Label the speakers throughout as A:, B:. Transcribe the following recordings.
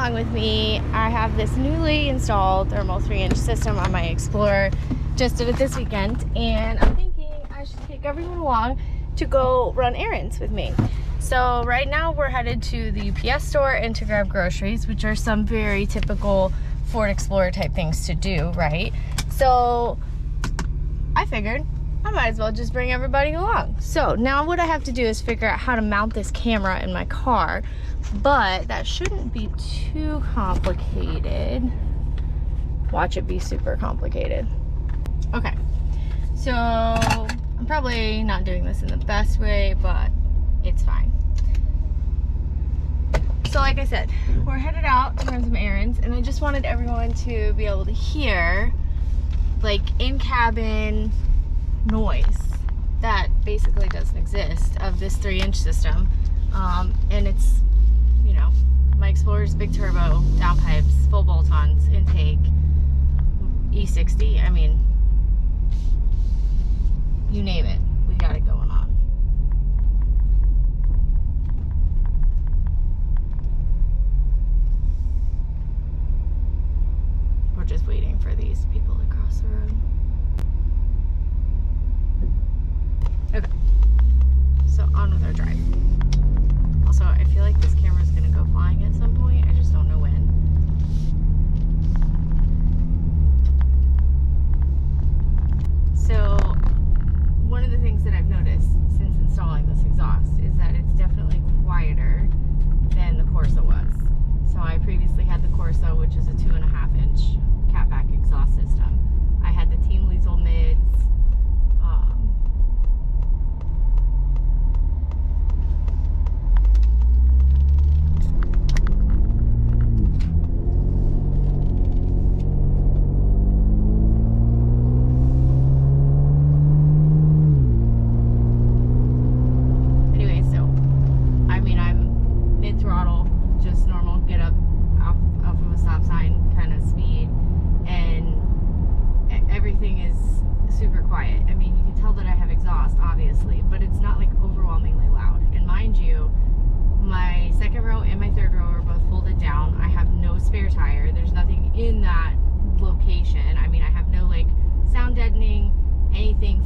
A: along with me, I have this newly installed thermal 3-inch system on my Explorer. Just did it this weekend, and I'm thinking I should take everyone along to go run errands with me. So right now we're headed to the UPS store and to grab groceries, which are some very typical Ford Explorer type things to do, right? So I figured I might as well just bring everybody along. So now what I have to do is figure out how to mount this camera in my car, but that shouldn't be too complicated. Watch it be super complicated. Okay, so I'm probably not doing this in the best way, but it's fine. So like I said, we're headed out to run some errands, and I just wanted everyone to be able to hear like in-cabin noise that basically doesn't exist of this 3-inch system. And it's, you know, my Explorer's big turbo, downpipes, full bolt-ons, intake, E60. I mean, you name it, we got it going on. We're just waiting for these people to cross the road. Okay, so on with our drive. Also, I feel like this camera's gonna go flying at some point. I just don't know when. So, one of the things that I've noticed since installing this exhaust is that it's definitely quieter than the Corsa was. So I previously had the Corsa, which is a 2.5-inch catback exhaust system. I had the Team Lethal Mids.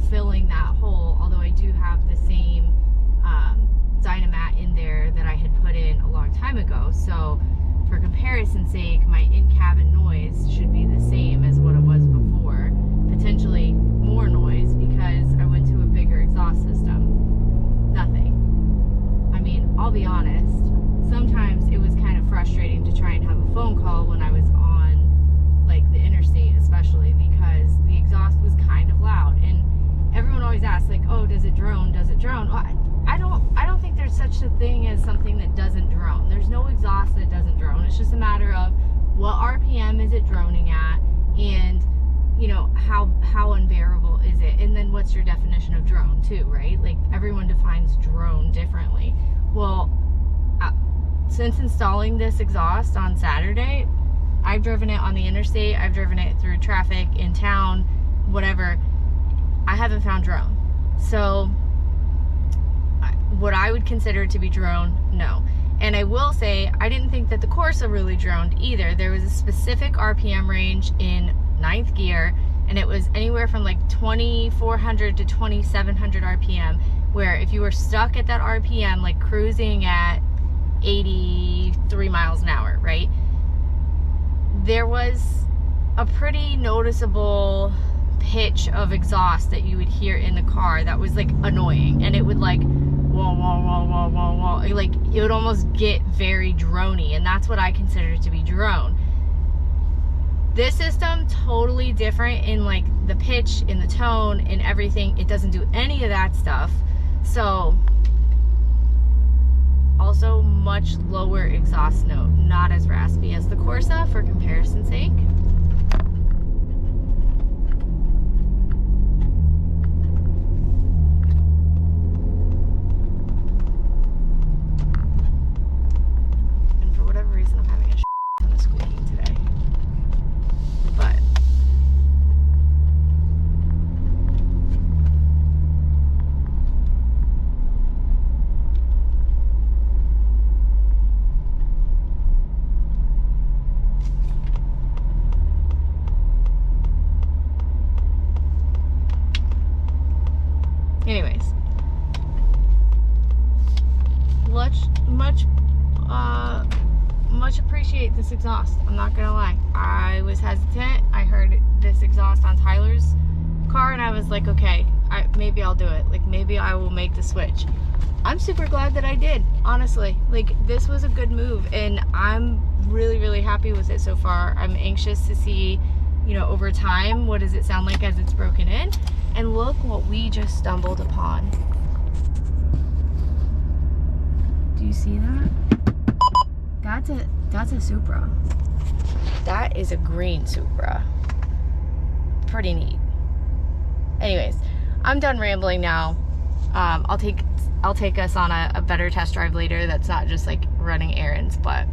A: Filling that hole, although I do have the same Dynamat in there that I had put in a long time ago. So for comparison's sake, my in-cabin noise should be the same as what it was before, potentially more noise because I went to a bigger exhaust system. Nothing. I mean, I'll be honest, sometimes it was kind of frustrating to try and have a phone call when I was on like the interstate, especially because the exhaust was kind of loud. And everyone always asks, like, oh, does it drone? Does it drone? Well, I don't think there's such a thing as something that doesn't drone. There's no exhaust that doesn't drone. It's just a matter of what RPM is it droning at, and you know, how unbearable is it, and then what's your definition of drone too, right? Like everyone defines drone differently. Well, since installing this exhaust on Saturday, I've driven it on the interstate, I've driven it through traffic, in town, whatever. I haven't found drone. So what I would consider to be drone, no. And I will say, I didn't think that the Corsa really droned either. There was a specific RPM range in 9th gear, and it was anywhere from like 2400 to 2700 RPM, where if you were stuck at that RPM, like cruising at 83 miles an hour, right? There was a pretty noticeable pitch of exhaust that you would hear in the car that was like annoying, and it would like wah wah wah wah wah wah, like it would almost get very droney, and that's what I consider to be drone. This system, totally different in like the pitch, in the tone, in everything. It doesn't do any of that stuff. So also much lower exhaust note, not as raspy as the Corsa for comparison's sake. much appreciate this exhaust. I'm not gonna lie. I was hesitant. I heard this exhaust on Tyler's car and I was like, okay, maybe I'll do it. Like, maybe I will make the switch. I'm super glad that I did, honestly. Like, this was a good move and I'm really, really happy with it so far. I'm anxious to see, you know, over time, what does it sound like as it's broken in? And look what we just stumbled upon. Do you see that? That's a Supra. That is a green Supra. Pretty neat. Anyways, I'm done rambling now. I'll take us on a better test drive later that's not just like running errands, but